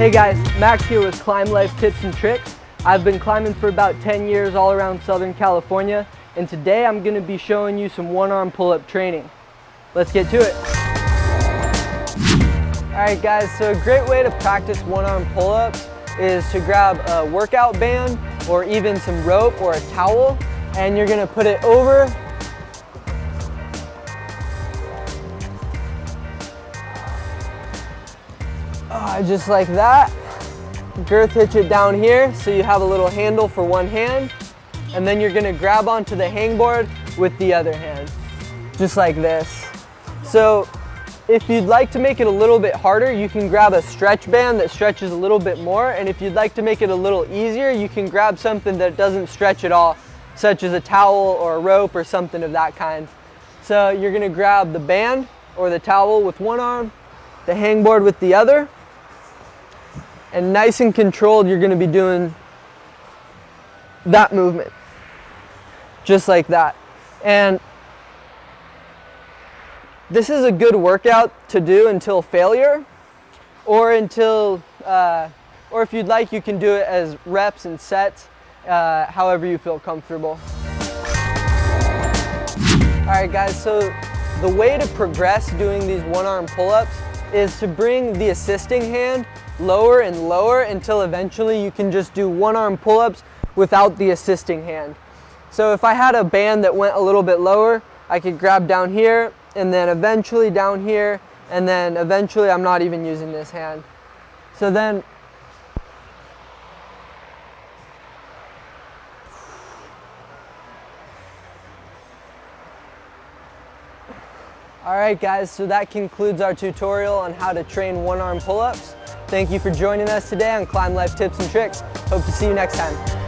Hey guys, Max here with Climblife tips and tricks. I've been climbing for about 10 years all around Southern California, and today I'm going to be showing you some one-arm pull-up training. Let's get to it. Alright guys, so a great way to practice one-arm pull-ups is to grab a workout band or even some rope or a towel, and you're going to put it over just like that. Girth hitch it down here so you have a little handle for one hand, and then you're going to grab onto the hangboard with the other hand, just like this. So if you'd like to make it a little bit harder, you can grab a stretch band that stretches a little bit more, and if you'd like to make it a little easier, you can grab something that doesn't stretch at all, such as a towel or a rope or something of that kind. So you're going to grab the band or the towel with one arm, the hangboard with the other, and nice and controlled, you're going to be doing that movement, just like that. And this is a good workout to do until failure, or until, or if you'd like, you can do it as reps and sets, however you feel comfortable. All right, guys. So the way to progress doing these one-arm pull-ups is to bring the assisting hand lower and lower until eventually you can just do one-arm pull-ups without the assisting hand. So if I had a band that went a little bit lower, I could grab down here and then eventually down here, and then eventually I'm not even using this hand. So then Alright guys, so that concludes our tutorial on how to train one-arm pull-ups. Thank you for joining us today on Climblife Tips and Tricks. Hope to see you next time.